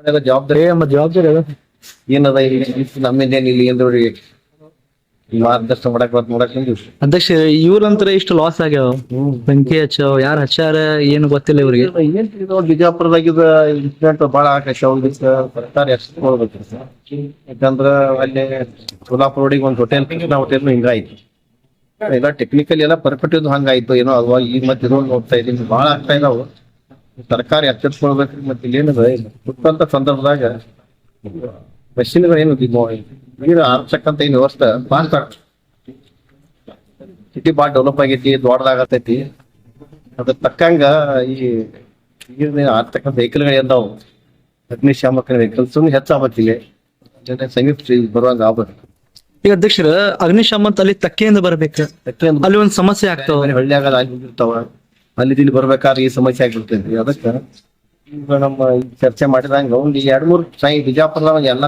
ಜವಾಬ್ದಾರಿ ಜವಾಬ್ದಾರಿ ಅದ ಏನದ ನಮ್ಮಿಂದೇನು ಇಲ್ಲಿ ಏನ್ರಿ ಮಾರ್ಗದರ್ಶನ ಮಾಡಕ್ ಅಧ್ಯಕ್ಷ ಇವ್ರಂತ್ರ ಇಷ್ಟು ಲಾಸ್ ಆಗ್ಯಾವ. ಬೆಂಕಿ ಹಚ್ಚಾವ, ಯಾರು ಹಚ್ಚಾರ ಏನು ಗೊತ್ತಿಲ್ಲ ಇವ್ರಿಗೆ. ಏನ್ ಬಿಜಾಪುರದಾಗಿದ ಇನ್ಸಿಡೆಂಟ್ ಬಾಳ ಆಕಾಶ ಸರ್ಕಾರ ಎಷ್ಟು ಕೊಡ್ಬೇಕು ಯಾಕಂದ್ರ ಅಲ್ಲಿ ಸೋಲಾಪುರ ರೋಡಿಗೆ ಒಂದು ಹೋಟೆಲ್ ಕೃಷ್ಣ ಹೋಟೆಲ್ ಹಿಂಗಾಯ್ತು. ಎಲ್ಲ ಟೆಕ್ನಿಕಲ್ ಎಲ್ಲ ಪರ್ಫೆಕ್ಟ್ ಇದ್ದು ಹಂಗಾಯ್ತು ಏನೋ ಅಲ್ವಾ. ಈಗ ಮತ್ತೆ ಇದೊಂದು ನೋಡ್ತಾ ಇದೀನಿ ಬಾಳ ಆಗ್ತಾ ಇದಾವ. ಸರ್ಕಾರ ಎಚ್ಚೆತ್ಕೊಳ್ಬೇಕ್ರಿ. ಮತ್ತೆ ಇಲ್ಲೇನದ ಹುಟ್ಟಂತ ಸಂದರ್ಭದಾಗ ಮಷಿನ್ಗಳು ಏನು ನೀರು ಆರ್ಸಕ್ಕಂತ ಏನು ವ್ಯವಸ್ಥೆ ಫಾಸ್ಟ್ ಆಗ್ತದೆ. ಸಿಟಿ ಭಾಳ ಡೆವಲಪ್ ಆಗೈತಿ, ದೊಡ್ಡದಾಗತೈತಿ. ಅದ್ರ ತಕ್ಕಂಗ ಈ ನೀರಿನ ಆರ್ತಕ್ಕಂಥ ವೆಹಿಕಲ್ಗಳು ಎಂದಾವು ಅಗ್ನಿಶಾಮಕ ವೆಹಿಕಲ್ಸ್ ಹೆಚ್ಚಾಗತ್ತಿಲ್ಲ. ಸಮೀಪ ಬರುವಂಗ ಆಗ್ಬೇಕು. ಈಗ ಅಧ್ಯಕ್ಷರ ಅಗ್ನಿಶಾಮಕ ಅಲ್ಲಿ ತಕ್ಕೆಯಿಂದ ಬರ್ಬೇಕು, ಅಲ್ಲಿ ಒಂದ್ ಸಮಸ್ಯೆ ಆಗ್ತಾವ. ಹಳ್ಳಿಯಾಗ ಆಗಿರ್ತಾವ, ಅಲ್ಲಿ ಇಲ್ಲಿ ಬರ್ಬೇಕಾದ್ರೆ ಈ ಸಮಸ್ಯೆ ಆಗಿರ್ತೈತಿ. ಅದಕ್ಕೆ ಈಗ ನಮ್ಮ ಚರ್ಚೆ ಮಾಡಿದಂಗ ಒಂದ್ 2-3 ಬಿಜಾಪುರದಾಗ ಎಲ್ಲ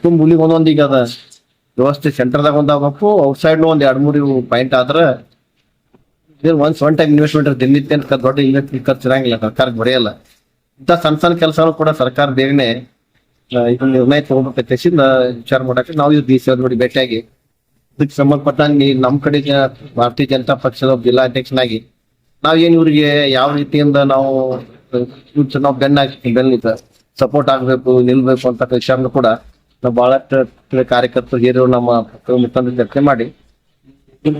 ತುಂಬ ಮೂಲಿಗೆ ಒಂದೊಂದ್ ಈಗ ಅದ ವ್ಯವಸ್ಥೆ. ಸೆಂಟರ್ದಾಗ ಒಂದಾಗಬೇಕು, ಔಟ್ಸೈಡ್ ಒಂದ್ 2-3 ಪಾಯಿಂಟ್ ಆದ್ರ ಒನ್ ಟೈಮ್ ಇನ್ವೆಸ್ಟ್ಮೆಂಟ್ ದಿನನಿತ್ಯ ದೊಡ್ಡ ಇನ್ವೆಸ್ಟ್ಮೆಂಟ್ ಖರ್ಚು ಇರಂಗಿಲ್ಲ, ಸರ್ಕಾರಕ್ಕೆ ಬರೆಯಲ್ಲ. ಇಂಥ ಸಣ್ಣ ಕೆಲಸನೂ ಕೂಡ ಸರ್ಕಾರ ಬೇಗನೆ ಈಗ ನಿರ್ಣಯ ತಗೋಬೇಕಂತ ವಿಚಾರ ಮಾಡಕ್ಕೆ ನಾವು ಇದು DC ನೋಡಿ ಭೇಟಿಯಾಗಿ ಇದಕ್ಕೆ ಸಂಬಂಧಪಟ್ಟಂಗೆ ನಮ್ಮ ಕಡೆಗೆ ಭಾರತೀಯ ಜನತಾ ಪಕ್ಷದ ಜಿಲ್ಲಾಧ್ಯಕ್ಷನಾಗಿ ನಾವೇನ್ ಇವ್ರಿಗೆ ಯಾವ ರೀತಿಯಿಂದ ನಾವು ಬೆನ್ನಿಂದ ಸಪೋರ್ಟ್ ಆಗ್ಬೇಕು, ನಿಲ್ಬೇಕು ಅಂತ ವಿಚಾರನು ಕೂಡ ನಾವು ಬಹಳಷ್ಟು ಕಾರ್ಯಕರ್ತರು ಹಿರಿಯರು ನಮ್ಮ ಮುಖಂಡರು ಚರ್ಚೆ ಮಾಡಿ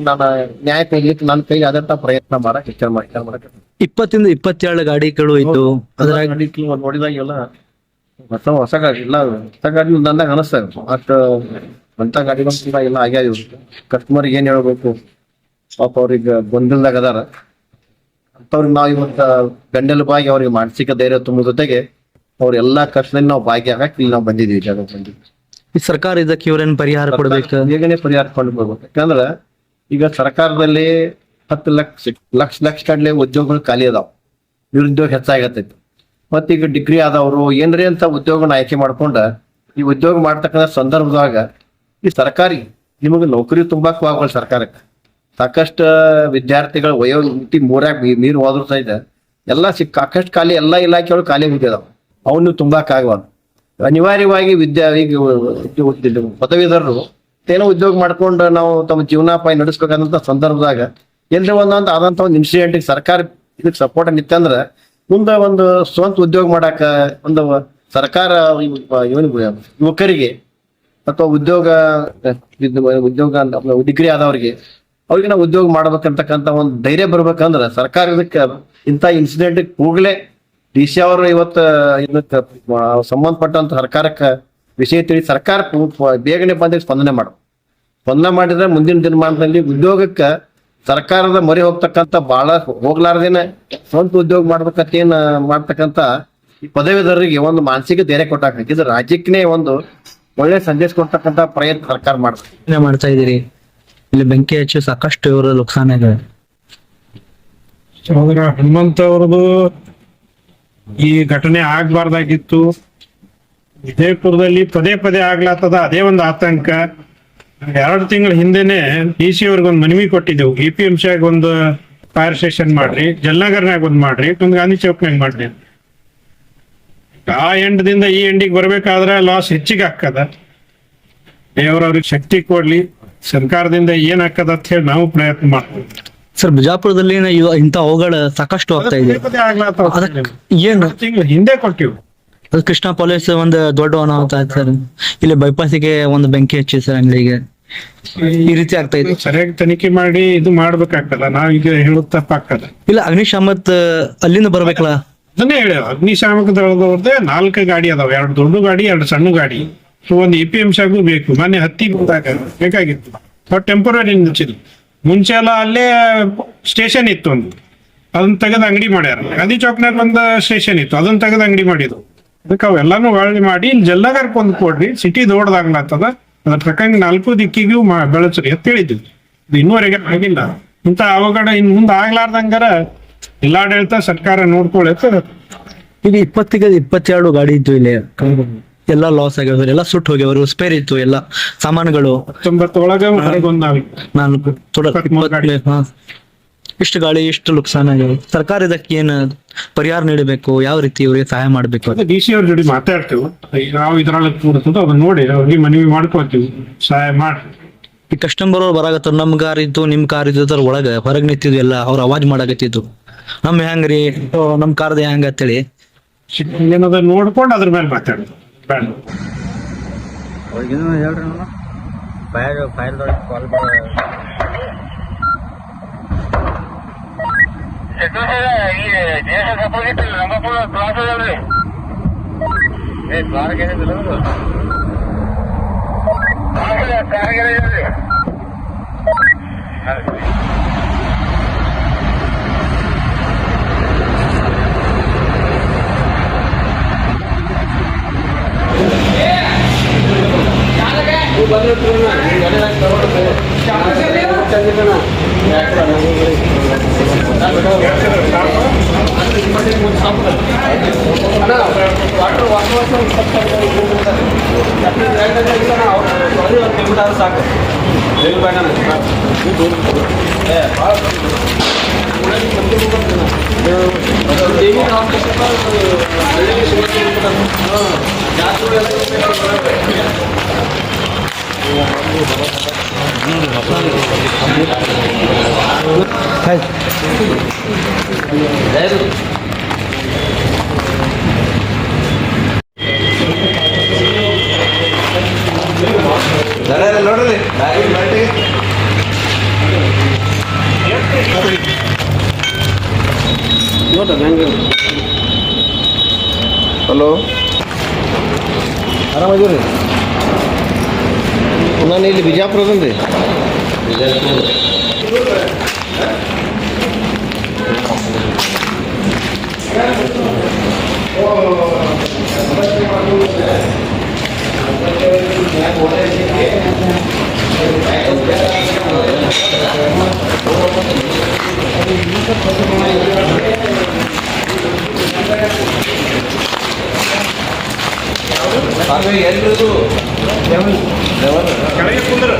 ನಾನು ನ್ಯಾಯ ಕೊಡ್ಲಿಕ್ಕೆ ನನ್ನ ಕೈ ಆದಂತ ಪ್ರಯತ್ನ ಮಾಡಕ್ ವಿಚಾರ ಮಾಡಕ್ಕೆ 20-27 ಗಾಡಿಗಳು ಇತ್ತು. ನೋಡಿದಾಗ ಎಲ್ಲ ಹೊಸ ಗಾಡಿ ಇಲ್ಲ, ಹೊಸ ಗಾಡಿ ನಂದಾಗ ಅನಿಸ್ತಾರೆ ಅಷ್ಟು ಅಂತ ಗಾಡಿಗಳು ಕೂಡ ಎಲ್ಲ ಆಗ್ಯಾವ. ಇವ್ರು ಕಸ್ಟಮರ್ಗೆ ಏನ್ ಹೇಳ್ಬೇಕು ಪಾಪ ಅವ್ರಿಗೆ ಗೊಂದಲದಾಗ ಅದಾರ ಅಂತವ್ರಿಗೆ ನಾವು ಇವತ್ತ ಗಂಡಲ ಬಾಗಿ ಅವ್ರಿಗೆ ಮಾನಸಿಕ ಧೈರ್ಯ ತುಂಬೋ ಜೊತೆಗೆ ಅವ್ರ ಎಲ್ಲಾ ಕಷ್ಟದಲ್ಲಿ ನಾವು ಭಾಗಿಯಾಗಕ್ಕೆ ಇಲ್ಲಿ ನಾವು ಬಂದಿದ್ದೀವಿ, ಜಾಗ ಬಂದಿದ್ವಿ. ಈ ಸರ್ಕಾರ ಇದಕ್ಕೆ ಇವ್ರೇನ್ ಪರಿಹಾರ ಕೊಡ್ಬೇಕು, ಬೇಗನೆ ಪರಿಹಾರ ಕೊಂಡು ಬರ್ಬೇಕು. ಯಾಕಂದ್ರ ಈಗ ಸರ್ಕಾರದಲ್ಲಿ 10 ಲಕ್ಷ ಕಡ್ಲೆ ಉದ್ಯೋಗಗಳು ಖಾಲಿ ಅದಾವ, ನಿರುದ್ಯೋಗ ಹೆಚ್ಚಾಗತ್ತೈತಿ. ಮತ್ತೀಗ ಡಿಗ್ರಿ ಆದವರು ಏನ್ರಿ ಅಂತ ಉದ್ಯೋಗನ ಆಯ್ಕೆ ಮಾಡ್ಕೊಂಡ ಈ ಉದ್ಯೋಗ ಮಾಡ್ತಕ್ಕಂಥ ಸಂದರ್ಭದಾಗ ಈ ಸರ್ಕಾರಿ ನಿಮಗೆ ನೌಕರಿ ತುಂಬಾಕ್ ಆಗಲ್ಲ. ಸರ್ಕಾರಕ್ಕೆ ಸಾಕಷ್ಟು ವಿದ್ಯಾರ್ಥಿಗಳು ವಯೋಮಿತಿ ಮೀರು ಹೋದ್ರು ಸಹಿತ ಎಲ್ಲ ಸಾಕಷ್ಟು ಖಾಲಿ, ಎಲ್ಲ ಇಲಾಖೆಗಳು ಖಾಲಿ ಬಿದ್ದಿದಾವ. ಅವನು ತುಂಬಾಕ್ ಆಗಬಾರ್ದು. ಅನಿವಾರ್ಯವಾಗಿ ಈಗ ಪದವೀಧರರು ಏನೋ ಉದ್ಯೋಗ ಮಾಡ್ಕೊಂಡು ನಾವು ತಮ್ಮ ಜೀವನೋಪಾಯ ನಡೆಸ್ಬೇಕಂತ ಸಂದರ್ಭದಾಗ ಎಲ್ರಿ ಒಂದೊಂದು ಆದಂತ ಒಂದು ಇನ್ಸಿಡೆಂಟ್ ಸರ್ಕಾರ ಇದಕ್ಕೆ ಸಪೋರ್ಟ್ ನಿತ್ತಂದ್ರ ಮುಂದೆ ಒಂದು ಸ್ವಂತ ಉದ್ಯೋಗ ಮಾಡಾಕ ಒಂದು ಸರ್ಕಾರ ಯುವಕರಿಗೆ ಅಥವಾ ಉದ್ಯೋಗ ಡಿಗ್ರಿ ಆದವ್ರಿಗೆ ಅವ್ರಿಗೆ ನಾವು ಉದ್ಯೋಗ ಮಾಡ್ಬೇಕಂತಕ್ಕಂತ ಒಂದು ಧೈರ್ಯ ಬರ್ಬೇಕಂದ್ರ ಸರ್ಕಾರ ಇದಕ್ಕೆ ಇಂಥ ಇನ್ಸಿಡೆಂಟ್ ಕೂಗ್ಲೇ DC ಅವರು ಇವತ್ತು ಇದಕ್ಕೆ ಸಂಬಂಧಪಟ್ಟಂತ ಸರ್ಕಾರಕ್ಕೆ ವಿಷಯ ತಿಳಿ ಸರ್ಕಾರ ಬೇಗನೆ ಬಂದ ಸ್ಪಂದನೆ ಮಾಡಿದ್ರೆ ಮುಂದಿನ ದಿನಮಾನದಲ್ಲಿ ಉದ್ಯೋಗಕ್ಕೆ ಸರ್ಕಾರದ ಮೊರೆ ಹೋಗ್ತಕ್ಕಂಥ ಬಹಳ ಹೋಗ್ಲಾರ್ದೇನೆ ಸ್ವಂತ ಉದ್ಯೋಗ ಮಾಡ್ಬೇಕಂತ ಏನ್ ಮಾಡ್ತಕ್ಕಂಥ ಈ ಪದವೀಧರರಿಗೆ ಒಂದು ಮಾನಸಿಕ ಧೈರ್ಯ ಕೊಟ್ಟಾಕ ಇದು ರಾಜ್ಯಕ್ಕೆ ಒಂದು ಒಳ್ಳೆ ಸಂದೇಶ ಕೊಡ್ತಕ್ಕಂಥ ಪ್ರಯತ್ನ ಸರ್ಕಾರ ಮಾಡ್ತಾ ಇದೀರಿ. ಇಲ್ಲಿ ಬೆಂಕಿ ಹಚ್ಚಿ ಸಾಕಷ್ಟು ಇವರು ನುಕ್ಸಾನ ಇದೆ. ಹನುಮಂತ ಅವ್ರದ್ದು ಈ ಘಟನೆ ಆಗ್ಬಾರ್ದಾಗಿತ್ತು. ವಿಜಯಪುರದಲ್ಲಿ ಪದೇ ಆಗ್ಲಾತದ, ಅದೇ ಒಂದು ಆತಂಕ. 2 ತಿಂಗಳ ಹಿಂದೆನೆ DC ಅವ್ರಿಗೊಂದು ಮನವಿ ಕೊಟ್ಟಿದ್ದೆವು, APMC ಆಗ ಒಂದು ಫೈರ್ ಸ್ಟೇಷನ್ ಮಾಡ್ರಿ, ಜಲ್ನಗರ್ನಾಗ ಒಂದ್ ಮಾಡ್ರಿ, ಒಂದು ಗಾಂಧಿ ಚೌಕ್ನಾಗ ಮಾಡ್ರಿ. ಆ ಎಂಡದಿಂದ ಈ ಎಂಡಿಗೆ ಬರ್ಬೇಕಾದ್ರೆ ಲಾಸ್ ಹೆಚ್ಚಿಗೆ ಹಾಕದ. ದೇವ್ರವ್ರಿಗೆ ಶಕ್ತಿ ಕೊಡ್ಲಿ, ಸರ್ಕಾರದಿಂದ ಏನ್ ಹಾಕದ ಅಂತ ಹೇಳಿ ನಾವು ಪ್ರಯತ್ನ ಮಾಡ್ತೀವಿ. ಸರ್, ಬಿಜಾಪುರದಲ್ಲಿ ಇಂಥ ಅವುಗಳ ಸಾಕಷ್ಟು ಆಗ್ತಾ ಇದೆ. ಏನು ತಿಂಗಳು ಹಿಂದೆ ಕೊಟ್ಟಿವು. ಅದು ಕೃಷ್ಣ ಪೊಲೀಸ್ ಒಂದು ದೊಡ್ಡ ಅನಾಹುತ ಆಯ್ತು ಸರ್. ಇಲ್ಲಿ ಬೈಪಾಸಿಗೆ ಒಂದು ಬೆಂಕಿ ಹಚ್ಚಿ ಸರ್ ಅಂಗಡಿಗೆ. ಈ ರೀತಿ ಆಗ್ತಾ ಇದೆ. ಸರಿಯಾಗಿ ತನಿಖೆ ಮಾಡಿ ಇದು ಮಾಡ್ಬೇಕಾಗ್ತದ. ನಾವೀಗ ಹೇಳೋದ್ ತಪ್ಪಾಗ್ತದ. ಇಲ್ಲ, ಅಗ್ನಿಶಾಮಕ ಅಲ್ಲಿಂದ ಬರ್ಬೇಕಲ್ಲ. ಅದನ್ನೇ ಹೇಳ, ಅಗ್ನಿಶಾಮಕ ದಳದವ್ರದ್ದೇ 4 ಗಾಡಿ ಅದಾವ, 2 ದೊಡ್ಡ ಗಾಡಿ, 2 ಸಣ್ಣ ಗಾಡಿ. ಒಂದು APMC ಆಗು ಬೇಕು. ಮೊನ್ನೆ ಹತ್ತಿ ಬಂದಾಗ ಬೇಕಾಗಿತ್ತು, ಟೆಂಪರರಿ ನಿಲ್ಸಿದ್ರು. ಮುಂಚೆ ಎಲ್ಲ ಅಲ್ಲೇ ಸ್ಟೇಷನ್ ಇತ್ತು ಒಂದು, ಅದನ್ನ ತೆಗೆದು ಅಂಗಡಿ ಮಾಡ್ಯಾರ. ಗಾಂಧಿ ಚೌಕ್ನಾಗ ಒಂದು ಸ್ಟೇಷನ್ ಇತ್ತು, ಅದನ್ನ ತೆಗೆದು ಅಂಗಡಿ ಮಾಡಿದ್ರು. ಅದಕ್ಕೆ ಅವೆಲ್ಲಾನು ಒಳ್ಳೆ ಮಾಡಿ ಇಲ್ಲಿ ಜಲ್ನಗರ್ಕ್ ಒಂದು ಕೊಡ್ರಿ, ಸಿಟಿ ದೊಡ್ಡದಾಗ್ಲತ್ತದ, ಅದ್ರ ಪ್ರಕಾರ 4 ದಿಕ್ಕಿಗೂ ಬೆಳೆಸ್ರಿ ಅಂತ ಹೇಳಿದ್ವಿ. ಇದು ಇನ್ನೂವರೆಗೆ ಆಗಿಲ್ಲ. ಇಂಥ ಅವಘಡ ಇನ್ ಮುಂದೆ ಆಗ್ಲಾರ್ದಂಗಾರ ಜಿಲ್ಲಾಡಳಿತ ಸರ್ಕಾರ ನೋಡ್ಕೊಳತ್ತ. ಈಗ 22 ಗಾಡಿ ಇತ್ತು ಇಲ್ಲಿ, ಎಲ್ಲ ಲಾಸ್ ಆಗ್ಯಾವ, ಎಲ್ಲ ಸುಟ್ಟು ಹೋಗ್ಯಾವ, ಸ್ಪೇರ್ ಇತ್ತು ಎಲ್ಲ ಸಾಮಾನುಗಳು. 19 ಒಳಗ 4 ಇಷ್ಟು ಗಾಳಿ ಇಷ್ಟು ನುಕ್ಸಾನ ಆಗ್ಯಾವ. ಸರ್ಕಾರ ಇದಕ್ಕೆ ಏನು ಪರಿಹಾರ ನೀಡಬೇಕು, ಯಾವ ರೀತಿ ಇವರಿಗೆ ಸಹಾಯ ಮಾಡಬೇಕು? ಡಿ ಸಿ ಅವ್ರ ಜೊತೆ ಮಾತಾಡ್ತೇವೆ, ನಾವು ಇದ್ರೊಳಗೆ ಕೂಡುತ್ತೋ ಅದನ್ನ ನೋಡಿ ಅವ್ರಿಗೆ ಮನವಿ ಮಾಡ್ಕೊಳ್ತೀವಿ, ಸಹಾಯ ಮಾಡಿ. ಈ ಕಸ್ಟಮರ್ ಅವ್ರು ಬರಾಕತ್ತಾರ, ನಮ್ ಕಾರ್ ಇತ್ತು ನಿಮ್ ಕಾರ್ ಇದ್ದು ಅದ್ರ ಒಳಗ ಹೊರಗ್ ನಿಂತಿದ್ವು ಎಲ್ಲ, ಅವ್ರ ಅವಾಜ್ ಮಾಡಕತ್ತಿದ್ದು ನಮ್ ಹೆಂಗ್ರಿ ನಮ್ ಕಾರ್ದ ಹೆಂಗ ಅಂತೇಳಿ. ಏನದ ನೋಡ್ಕೊಂಡು ಅದ್ರ ಮೇಲೆ ಮಾತಾಡೋದು ಬೇಡ. ಈ ದೇಶ ಸಪೋಸಿಟ್ ರಂಗಪುರ ಕ್ಲಾಸ್ ಅದಲ್ರಿ, ಕಾರ್ಗೆ ಕಾರ್ಗೆ ಸಾಕು. ನೋಡ್ರಿ ಹಲೋ, ಆರಾಮದೀರಿ? ನಾನು ಇಲ್ಲಿ ಬಿಜಾಪುರದನ್ರಿ. ಕೆಳಗೆ ಕುಂದ್ರ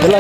ಎಲ್ಲ